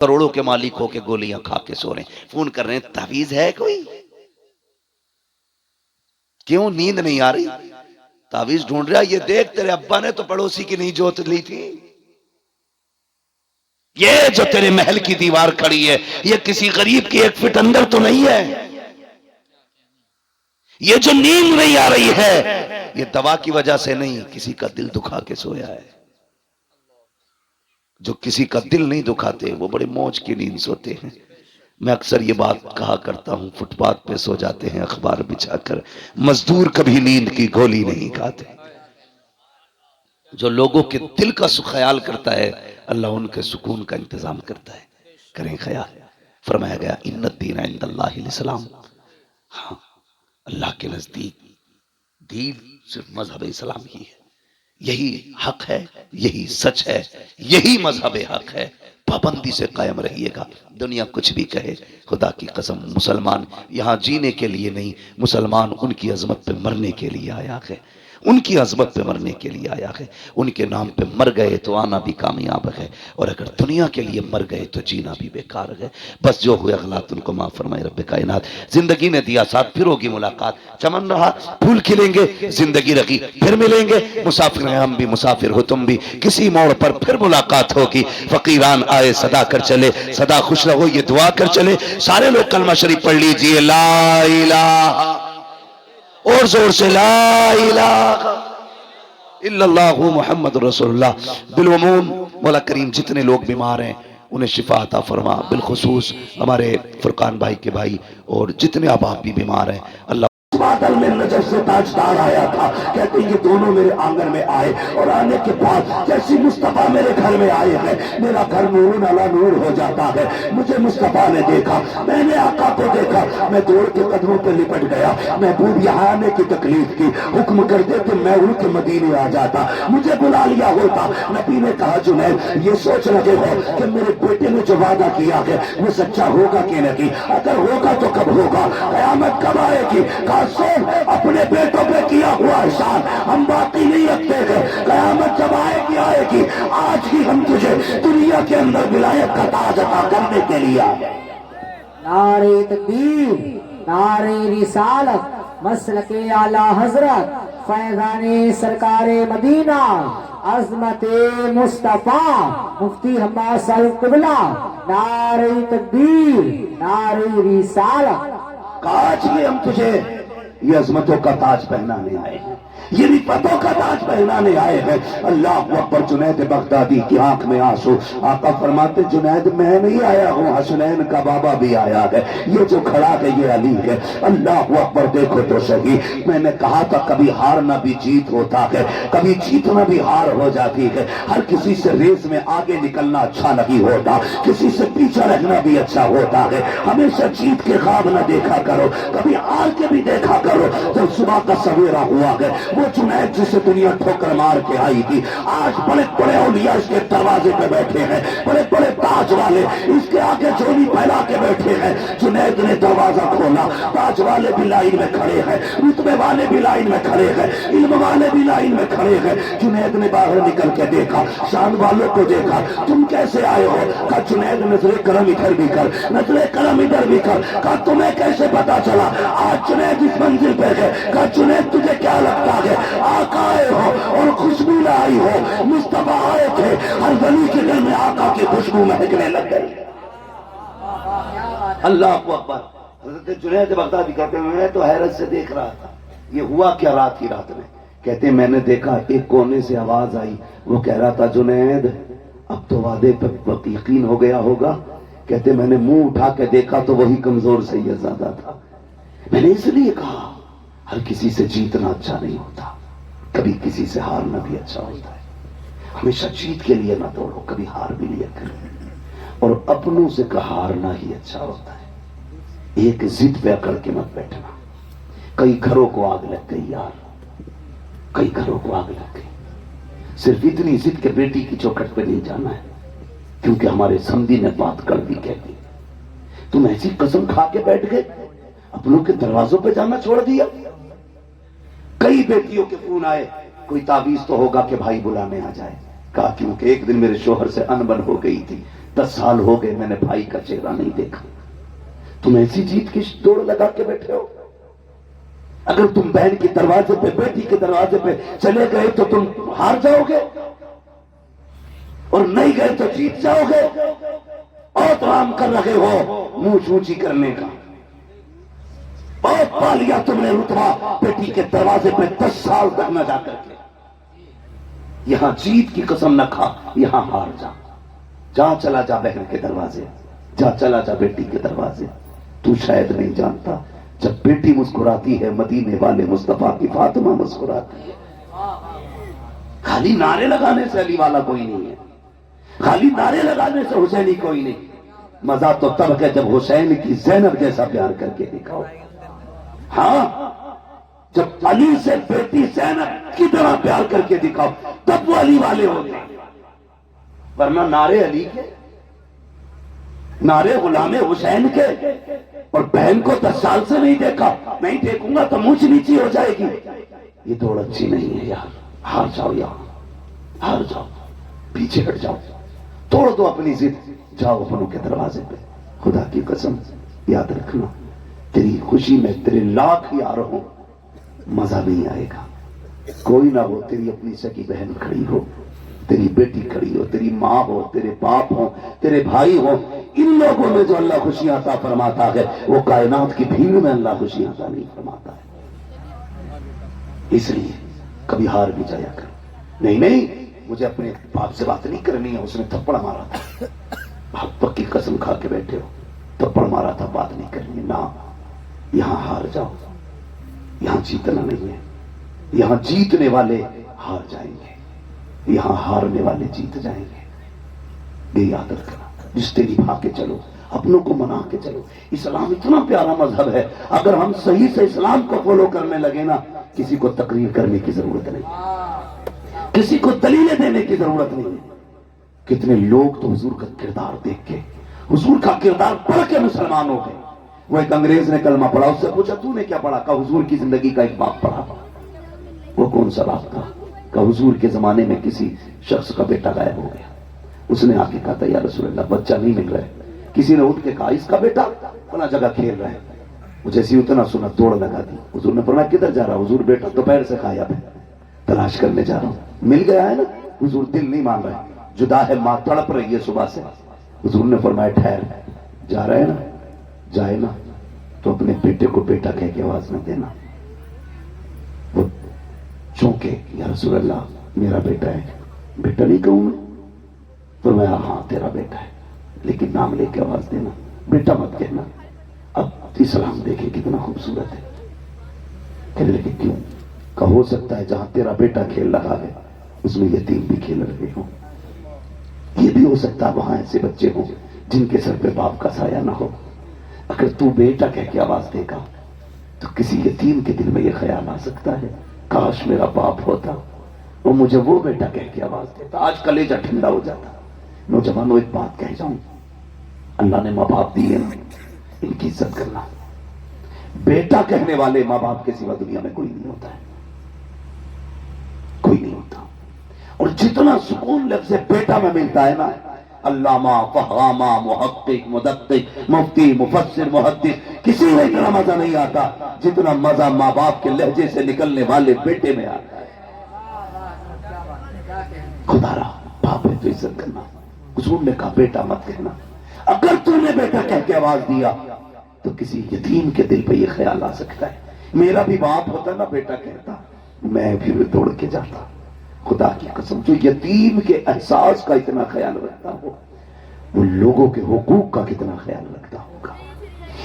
کروڑوں کے مالک ہو کے گولیاں کھا کے سو رہے ہیں، فون کر رہے ہیں تعویذ ہے کوئی؟ کیوں نیند نہیں آ رہی؟ تعویذ ڈھونڈ رہا، یہ دیکھ تیرے ابا نے تو پڑوسی کی نہیں جوت لی تھی، یہ جو تیرے محل کی دیوار کھڑی ہے یہ کسی غریب کی 1 فٹ اندر تو نہیں ہے، یہ جو نیند نہیں آ رہی ہے یہ دوا کی وجہ سے نہیں، کسی کا دل دکھا کے سویا ہے۔ جو کسی کا دل نہیں دکھاتے وہ بڑے موج کی نیند سوتے ہیں۔ میں اکثر یہ بات کہا کرتا ہوں، فٹ پاتھ پہ سو جاتے ہیں اخبار بچھا کر، مزدور کبھی نیند کی گولی نہیں کھاتے۔ جو لوگوں کے دل کا خیال کرتا ہے اللہ ان کے سکون کا انتظام کرتا ہے۔ کریں خیال، فرمایا گیا ان الدین عند اللہ الاسلام، ہاں اللہ کے نزدیک دین صرف مذہب اسلام ہی ہے، یہی حق ہے، یہی سچ ہے، یہی مذہب حق ہے، پابندی سے قائم رہیے گا۔ دنیا کچھ بھی کہے، خدا کی قسم مسلمان یہاں جینے کے لیے نہیں، مسلمان ان کی عظمت پہ مرنے کے لیے آیا ہے، ان کی عظمت پہ مرنے کے لیے آیا ہے، ان کے نام پہ مر گئے تو آنا بھی کامیاب ہے، اور اگر دنیا کے لیے مر گئے تو جینا بھی بیکار ہے۔ بس جو ہوئے غلط ان کو معاف فرمائے رب کائنات۔ زندگی نے دیا ساتھ، پھر ہوگی ملاقات، چمن رہا پھول کھلیں گے، زندگی رہی پھر ملیں گے، مسافر ہیں ہم بھی، مسافر ہو تم بھی، کسی موڑ پر پھر ملاقات ہوگی۔ فقیران آئے صدا کر چلے، صدا خوش رہو یہ دعا کر چلے۔ سارے لوگ کلمہ شریف پڑھ لیجئے، لا الہ، اور زور سے لا الہ الا اللہ محمد رسول اللہ۔ بالعموم مولا کریم جتنے لوگ بیمار ہیں انہیں شفا عطا فرما، بالخصوص ہمارے فرقان بھائی کے بھائی اور جتنے احباب بھی بیمار ہیں، اللہ بادل میں نجف سے تاجدار آیا تھا، کہتے ہیں یہ دونوں میرے آنگن میں آئے، اور آنے کے بعد جیسی مصطفیٰ میرے گھر میں آئے ہیں میرا گھر نور علی نور ہو جاتا ہے۔ مجھے مصطفیٰ نے دیکھا، میں نے آقا کو دیکھا، میں دوڑ کے قدموں پہ لپٹ گیا۔ محبوب یہاں آنے کی تکلیف کی، حکم کرتے کہ میں ان کے مدینے آ جاتا، مجھے بلا لیا ہوتا۔ نبی نے کہا جنید یہ سوچ رہے ہو کہ میرے بیٹے نے جو وعدہ کیا ہے وہ سچا ہوگا کہ نہیں؟ اگر ہوگا تو کب ہوگا؟ قیامت کب آئے گی؟ سن اپنے بیٹوں پہ کیا ہوا احسان ہم باقی نہیں رکھتے ہیں، قیامت جب آئے گی آئے گی۔ آج ہی ہم تجھے دنیا کے اندر ولایت کا تاج عطا کرنے کے لیے آئے۔ نعرہ تکبیر، نعرہ رسالت، مسلک اعلی حضرت فیضان سرکار مدینہ عظمت مصطفیٰ مفتی حماد صاحب قبلہ، نعرہ تکبیر، نعرہ رسالت۔ آج بھی ہم تجھے یہ عظمتوں کا تاج پہنانے آئے ہیں، یہ رفتوں کا تاج پہنانے آئے ہیں۔ اللہ اکبر۔ جنید بغدادی کی آنکھ میں آنسو، آقا فرماتے جنید میں نہیں آیا ہوں، حسنین کا بابا بھی آیا ہے، یہ جو کھڑا ہے یہ علی ہے۔ اللہ اکبر۔ دیکھو تو صحیح، میں نے کہا تھا کبھی ہارنا بھی جیت ہوتا ہے، کبھی جیتنا بھی ہار ہو جاتی ہے۔ ہر کسی سے ریس میں آگے نکلنا اچھا نہیں ہوتا، کسی سے پیچھے رہنا بھی اچھا ہوتا ہے۔ ہمیشہ جیت کے خواب نہ دیکھا کرو، کبھی ہار کے بھی دیکھا کرو۔ جب صبح کا سویرا ہوا ہے، وہ جنید جسے دنیا ٹھوکر مار کے آئی تھی، آج بڑے بڑے اولیاء اس کے دروازے پہ بیٹھے ہیں، بڑے بڑے تاج والے اس کے آگے جھولی پھیلا کے بیٹھے ہیں۔ جنید نے دروازہ کھولا، تاج والے بھی لائن میں کھڑے ہیں، رتبے والے بھی لائن میں کھڑے ہیں، علم والے بھی لائن میں کھڑے ہیں۔ جنید نے باہر نکل کے دیکھا، شان والوں کو دیکھا، تم کیسے آئے ہو؟ کہا جنید نظر کرم ادھر بھی کر، نظر کرم ادھر بھی کر۔ کہا تمہیں کیسے پتا چلا آج جنید اس منزل پہ ہے؟ کہا جنید تجھے کیا لگتا ہے آقا آئے ہو اور خوشبو لائی ہو؟ مصطفیٰ آئے تھے، ہر ولی کے دل میں آقا کی خوشبو مہکنے لگ گئی۔ اللہ اکبر۔ حضرت جنید بغدادی کہتے ہیں میں تو حیرت سے دیکھ رہا تھا یہ ہوا کیا رات ہی رات میں۔ کہتے ہیں میں نے دیکھا ایک کونے سے آواز آئی، وہ کہہ رہا تھا جنید اب تو وعدے پہ وقت یقین ہو گیا ہوگا۔ کہتے میں نے منہ اٹھا کے دیکھا تو وہی کمزور سیدزادہ تھا۔ میں نے اس لیے کہا ہر کسی سے جیتنا اچھا نہیں ہوتا، کبھی کسی سے ہارنا بھی اچھا ہوتا ہے۔ ہمیشہ جیت کے لیے نہ دوڑو، کبھی ہار بھی لیا کرو، اور اپنوں سے ہارنا ہی اچھا ہوتا ہے۔ ایک ضد پہ اکڑ کے مت بیٹھنا۔ کئی گھروں کو آگ لگ گئی یار، کئی گھروں کو آگ لگ گئی، صرف اتنی ضد کے بیٹی کی چوکھٹ پہ نہیں جانا ہے، کیونکہ ہمارے سمدھی نے بات کڑوی کہہ دی۔ تم ایسی قسم کھا کے بیٹھ گئے، اپنوں کے دروازوں پہ جانا چھوڑ دیا۔ کئی بیٹیوں کے فون آئے کوئی تعویذ تو ہوگا کہ بھائی بلانے آ جائے۔ کہا کیونکہ ایک دن میرے شوہر سے انبن ہو گئی تھی، 10 سال ہو گئے میں نے بھائی کا چہرہ نہیں دیکھا. تم ایسی جیت کی دوڑ لگا کے بیٹھے ہو. اگر تم بہن کے دروازے پہ بیٹی کے دروازے پہ چلے گئے تو تم ہار جاؤ گے اور نہیں گئے تو جیت جاؤ گے. بہت آرام کر رہے ہو منہ چونچی کرنے کا. بہت پا لیا تم نے رتبہ بیٹی کے دروازے پہ 10 سال تک نہ جا کر کے. یہاں جیت کی قسم نہ کھا, یہاں ہار جا. جا چلا جا بہن کے دروازے, جا چلا جا بیٹی کے دروازے. تو شاید نہیں جانتا جب بیٹی مسکراتی ہے مدینے والے مصطفیٰ کی فاطمہ مسکراتی ہے. خالی نعرے لگانے سے علی والا کوئی نہیں ہے, خالی نعرے لگانے سے حسینی کوئی نہیں. مزہ تو تب ہے جب حسین کی زینب جیسا پیار کر کے دکھاؤ. ہاں, جب علی سے بیٹی زینب کی طرح پیار کر کے دکھاؤ تب وہ علی والے ہوتے ہیں. ورنہ نعرے علی کے, نعرے غلام حسین کے, اور بہن کو 10 سال سے نہیں دیکھا, نہیں دیکھوں گا تو مونچھ نیچی ہو جائے گی. یہ دوڑ اچھی نہیں ہے یار. ہار جاؤ, یہاں ہار جاؤ, پیچھے ہٹ جاؤ, توڑ دو اپنی ضد, جاؤ اپنوں کے دروازے پہ. خدا کی قسم یاد رکھنا, تیری خوشی میں تیرے لاکھ یار ہوں, مزہ نہیں آئے گا. کوئی نہ ہو, تیری اپنی سکی بہن کھڑی ہو, تیری بیٹی کھڑی ہو, تیری ماں ہو, تیرے باپ ہو, تیرے بھائی ہو. ان لوگوں میں جو اللہ خوشیاں عطا فرماتا ہے وہ کائنات کی بھیڑ میں اللہ خوشیاں عطا نہیں فرماتا ہے. اس لیے کبھی ہار بھی جایا کر. نہیں, مجھے اپنے باپ سے بات نہیں کرنی ہے, اس نے تھپڑ مارا تھا, آپ پکی قسم کھا کے بیٹھے ہو, تھپڑ مارا تھا, بات نہیں کرنی. نہ, یہاں ہار جاؤ, یہاں جیتنا نہیں ہے. یہاں جیتنے والے ہار جائیں گے, یہاں ہارنے والے جیت جائیں گے. یہ یاد رکھنا. رشتے نبھا کے چلو, اپنوں کو منا کے چلو. اسلام اتنا پیارا مذہب ہے, اگر ہم صحیح سے اسلام کو فالو کرنے لگے نا, کسی کو تقریر کرنے کی ضرورت نہیں, کسی کو دلیلیں دینے کی ضرورت نہیں. کتنے لوگ تو حضور کا کردار دیکھ کے, حضور کا کردار پڑھ کے مسلمان ہو گئے. وہ ایک انگریز نے کلمہ پڑھا, اس سے پوچھا تو نے کیا پڑھا؟ کہا حضور کی زندگی کا ایک باب پڑھا. وہ کون سا باب تھا؟ کہ حضور کے زمانے میں کسی شخص کا بیٹا غائب ہو گیا. اس نے آ کے کہا تھا یا رسول اللہ بچہ نہیں مل رہا ہے. کسی نے اٹھ کے کہا اس کا بیٹا فلاں جگہ کھیل رہا ہے. وہ جیسے اتنا سنا دوڑ لگا دی. حضور نے فرمایا کدھر جا رہا؟ حضور بیٹا دوپہر سے کھایا ہے, تلاش کرنے جا رہا ہوں. مل گیا ہے نا؟ حضور دل نہیں مان رہا ہے, جدا ہے ماں تڑپ رہی ہے صبح سے. حضور نے فرمایا ٹھہر, جا رہا ہے نا, جائے نا تو اپنے بیٹے کو بیٹا کہہ کے آواز نہ دینا. وہ چونکے یا رسول اللہ میرا بیٹا ہے. بیٹا نہیں کہوں میں؟ فرمایا ہاں تیرا بیٹا ہے, لیکن نام لے کے آواز دینا, بیٹا مت کہنا. اب اسلام دیکھے کتنا خوبصورت ہے. کہنے لگے کیوں؟ کہ ہو سکتا ہے جہاں تیرا بیٹا کھیل رہا ہے اس میں یتیم بھی کھیل رہے ہوں. یہ بھی ہو سکتا ہے وہاں ایسے بچے ہوں جن کے سر پہ باپ کا سایہ نہ ہو. اگر تو بیٹا کہہ کے آواز دے گا تو کسی یتیم کے دل میں یہ خیال آ سکتا ہے کاش میرا باپ ہوتا اور مجھے وہ بیٹا کہہ کے آواز دیتا, آج کلیجہ ٹھنڈا ہو جاتا. نوجوانوں ایک بات کہہ جاؤں, اللہ نے ماں باپ دیے نا, ان کی عزت کرنا. بیٹا کہنے والے ماں باپ کے سوا دنیا میں کوئی نہیں ہوتا ہے, کوئی نہیں ہوتا. اور جتنا سکون لفظ بیٹا میں ملتا ہے نا, علامہ, فہامہ, محقق, مدقق, مفتی, مفسر, محدث, کسی میں اتنا مزہ نہیں آتا جتنا مزہ ماں باپ کے لہجے سے نکلنے والے بیٹے میں آتا ہے. خدا را باپ ہے تو عزت کرنا. حضور نے کہا بیٹا مت کہنا. اگر تو نے بیٹا کہہ کے آواز دیا تو کسی یتیم کے دل پہ یہ خیال آ سکتا ہے میرا بھی باپ ہوتا نا بیٹا کہتا, میں بھی دوڑ کے جاتا. خدا کی قسم جو یتیم کے احساس کا اتنا خیال رکھتا ہو وہ لوگوں کے حقوق کا کتنا خیال رکھتا ہوگا.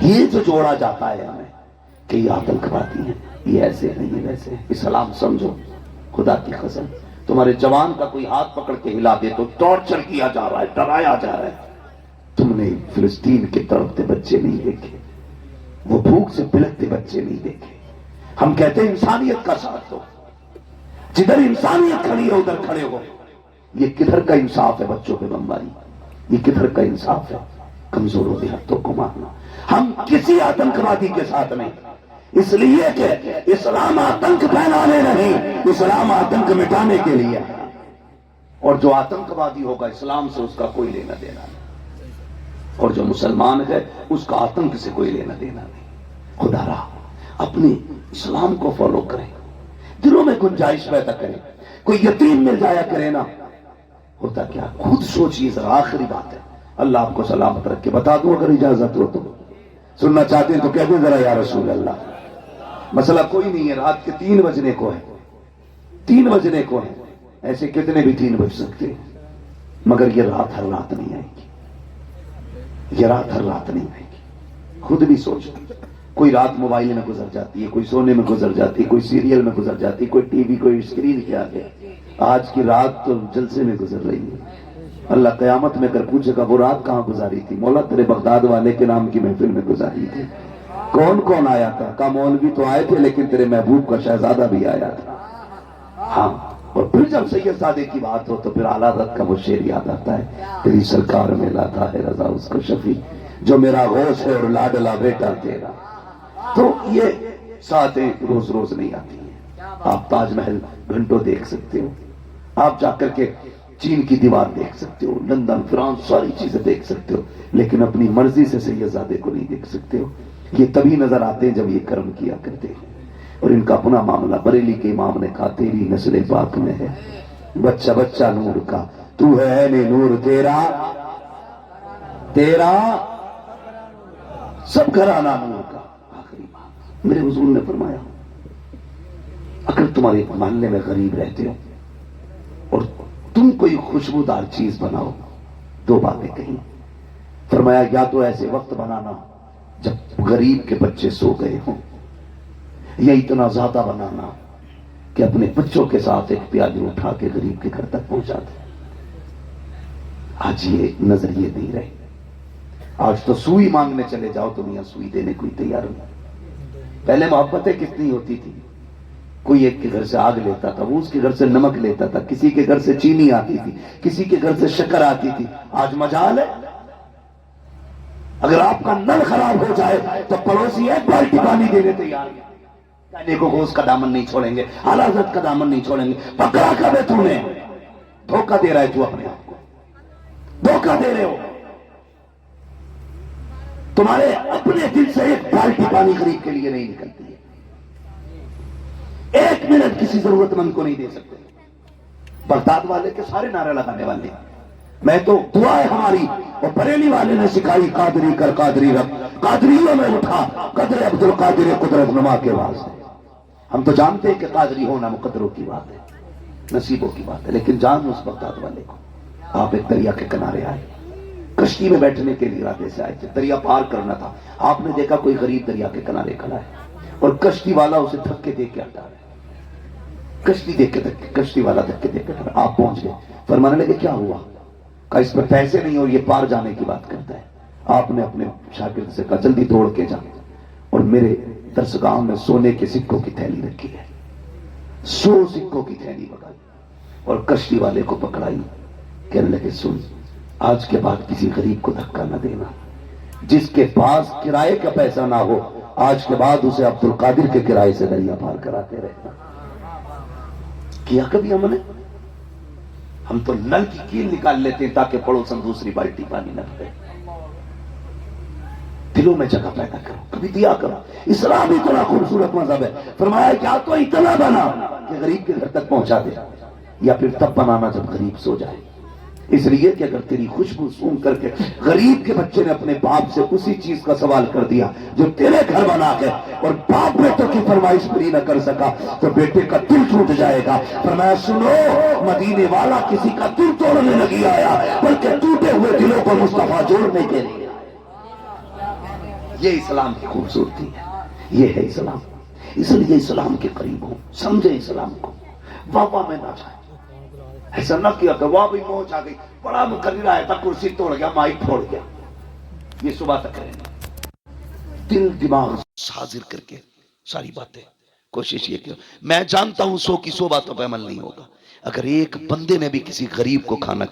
یہ جو جوڑا جاتا ہے ہمیں کہ یہ آتنکوادی ہیں, یہ ایسے ہیں, یہ ویسے ہیں. اسلام سمجھو, خدا کی قسم تمہارے جوان کا کوئی ہاتھ پکڑ کے ہلا دے تو ٹارچر کیا جا رہا ہے, ڈرایا جا رہا ہے. تم نے فلسطین کے تڑپتے بچے نہیں دیکھے, وہ بھوک سے بلکتے بچے نہیں دیکھے. ہم کہتے ہیں انسانیت کا ساتھ دو, جدھر انسانیت کھڑی ہے ادھر کھڑے ہو. یہ کدھر کا انصاف ہے بچوں پہ بمباری؟ یہ کدھر کا انصاف ہے کمزوروں دیہاتوں کو مارنا؟ ہم کسی آتنکوادی کے ساتھ نہیں, اس لیے کہ اسلام آتنک پھیلانے نہیں, اسلام آتنک مٹانے کے لیے. اور جو آتنکوادی ہوگا اسلام سے اس کا کوئی لینا دینا نہیں. اور جو مسلمان ہے اس کا آتنک سے کوئی لینا دینا نہیں۔ خدا را اپنے اسلام کو فالو کریں، دلوں میں گنجائش پیدا کریں، کوئی یتیم مل جایا کرے نا، ہوتا کیا خود سوچیے ذرا۔ آخری بات ہے، اللہ آپ کو سلامت رکھے، بتا دوں اگر اجازت ہو تو، سننا چاہتے ہیں تو کہہ دیں ذرا یا رسول اللہ۔ مسئلہ کوئی نہیں ہے، رات کے 3 بجنے کو ہے، 3 بجنے کو ہے، ایسے کتنے بھی 3 بج سکتے ہیں، مگر یہ رات ہر رات نہیں آئے گی، یہ رات ہر رات نہیں آئے گی۔ خود بھی سوچو، کوئی رات موبائل میں گزر جاتی ہے، کوئی سونے میں گزر جاتی ہے، کوئی سیریل میں گزر جاتی ہے، کوئی ٹی وی، کوئی اسکرین کے آگے۔ آج کی رات تو جلسے میں گزر رہی ہے۔ اللہ قیامت میں کر پوچھے گا وہ رات کہاں گزاری تھی؟ مولا تیرے بغداد والے کے نام کی محفل میں گزاری تھی۔ کون کون آیا تھا؟ کہا مولوی تو آئے تھے لیکن تیرے محبوب کا شہزادہ بھی آیا تھا۔ ہاں، اور پھر جب سید زادے کی بات ہو تو پھر اعلیٰ حضرت کا وہ شعر یاد آتا ہے، تیری سرکار میں لاتا ہے رضا اس کو شفیع، جو میرا غوث ہے اور لاڈلا بیٹا تیرا۔ تو یہ ساتیں روز روز نہیں آتی ہیں۔ آپ تاج محل گھنٹوں دیکھ سکتے ہو، آپ جا کر کے چین کی دیوار دیکھ سکتے ہو، لندن، فرانس، ساری چیزیں دیکھ سکتے ہو، لیکن اپنی مرضی سے سید زادے کو نہیں دیکھ سکتے ہو۔ یہ تبھی نظر آتے ہیں جب یہ کرم کیا کرتے ہیں۔ اور ان کا اپنا معاملہ، بریلی کے امام نے کہا تیری نسل پاک میں ہے بچہ بچہ نور کا، تو ہے نور تیرا، تیرا سب گھرانہ نور کا۔ آخری بات میرے حضور نے فرمایا، اگر تمہارے محلے میں غریب رہتے ہو اور تم کوئی خوشبودار چیز بناؤ، 2 باتیں کہیں۔ فرمایا یا تو ایسے وقت بنانا جب غریب کے بچے سو گئے ہوں، یا اتنا زیادہ بنانا کہ اپنے بچوں کے ساتھ ایک پیالی اٹھا کے غریب کے گھر تک پہنچا دے۔ آج یہ نظریے نہیں رہے، آج تو سوئی مانگنے چلے جاؤ تو میاں سوئی دینے کوئی تیار نہیں۔ پہلے محبتیں کتنی ہوتی تھی، کوئی ایک کے گھر سے آگ لیتا تھا، وہ اس کے گھر سے نمک لیتا تھا، کسی کے گھر سے چینی آتی تھی، کسی کے گھر سے شکر آتی تھی۔ آج مجال ہے، اگر آپ کا نل خراب ہو جائے تو پڑوسی 1 بالٹی پانی دینے تیار ہے، کہنے کو غوث کا دامن نہیں چھوڑیں گے، اعلیٰ حضرت کا دامن نہیں چھوڑیں گے۔ پکڑا کب ہے تو نے؟ دھوکہ دے رہا ہے تو اپنے آپ کو، دھوکہ دے رہے ہو۔ تمہارے اپنے دل سے 1 بالٹی پانی غریب کے لیے نہیں نکلتی ہے، 1 منٹ کسی ضرورت مند کو نہیں دے سکتے۔ بغداد والے کے سارے نعرے لگانے والے، میں تو دعا ہے ہماری، اور بریلی والے نے سکھائی قادری کر قادری رب، قادریوں میں اٹھا قدر عبد القادر قدرت نما کے واسطے۔ ہم تو جانتے ہیں کہ قادری ہونا مقدروں کی بات ہے، نصیبوں کی بات ہے، لیکن جان اس بغداد والے کو۔ آپ ایک دریا کے کنارے آئے، کشتی میں بیٹھنے کے لیے ارادے سے آئے تھے، دریا پار کرنا تھا۔ آپ نے دیکھا کوئی غریب دریا کے کنارے کھڑا ہے اور کشتی والا اسے دھکے دے کے ہٹا رہا ہے، کشتی دیکھ کے دھکے، کشتی والا دھکے دے کے ہٹا رہا۔ آپ پہنچ گئے، فرمانے لگے کیا ہوا؟ کہا اس پر پیسے نہیں اور یہ پار جانے کی بات کرتا ہے۔ آپ نے اپنے شاگرد سے کہا جلدی دوڑ کے جا اور میرے درسگاہ میں سونے کے سکوں کی تھیلی رکھی ہے، 100 سکوں کی تھیلی بگائی اور کشتی والے کو پکڑائی۔ کہنے لگے سن، آج کے بعد کسی غریب کو دھکا نہ دینا، جس کے پاس کرائے کا پیسہ نہ ہو آج کے بعد اسے عبد القادر کے کرائے سے دریا پار کراتے رہنا۔ کیا کبھی ہم نے؟ ہم تو نل کی کیل نکال لیتے ہیں تاکہ پڑوسن دوسری بالٹی پانی نہ دے۔ دلوں میں جگہ پیدا کرو، کبھی دیا کرو۔ اسلام اتنا خوبصورت مذہب ہے، فرمایا کہ تو اتنا بنا کہ غریب کے گھر تک پہنچا دے، یا پھر تب بنانا جب غریب سو جائے۔ اس لیے کہ اگر تیری خوشبو سون کر کے غریب کے بچے نے اپنے باپ سے اسی چیز کا سوال کر دیا جو تیرے گھر بنا کے، اور باپ بیٹوں کی فرمائش پوری نہ کر سکا تو بیٹے کا دل ٹوٹ جائے گا۔ فرمایا سنو، مدینے والا کسی کا دل توڑنے نہیں آیا بلکہ ٹوٹے ہوئے دلوں کو مصطفیٰ جوڑنے کے لیے۔ یہ اسلام کی خوبصورتی ہے، یہ ہے اسلام۔ اس لیے اسلام کے قریب ہوں، سمجھے اسلام کو، واہ واہ میں نہ جائے۔ ایسا نہ کیا کہ واہ بھی موج آ گئی، بڑا مقرر آیا تھا، کرسی توڑ گیا، مائک پھوڑ گیا۔ یہ صبح تک کریں گے، دل دماغ حاضر کر کے ساری باتیں کوشش یہ کہ میں جانتا ہوں 100 کی 100 باتوں پہ عمل نہیں ہوگا، اگر ایک بندے نے بھی کسی غریب کو کھانا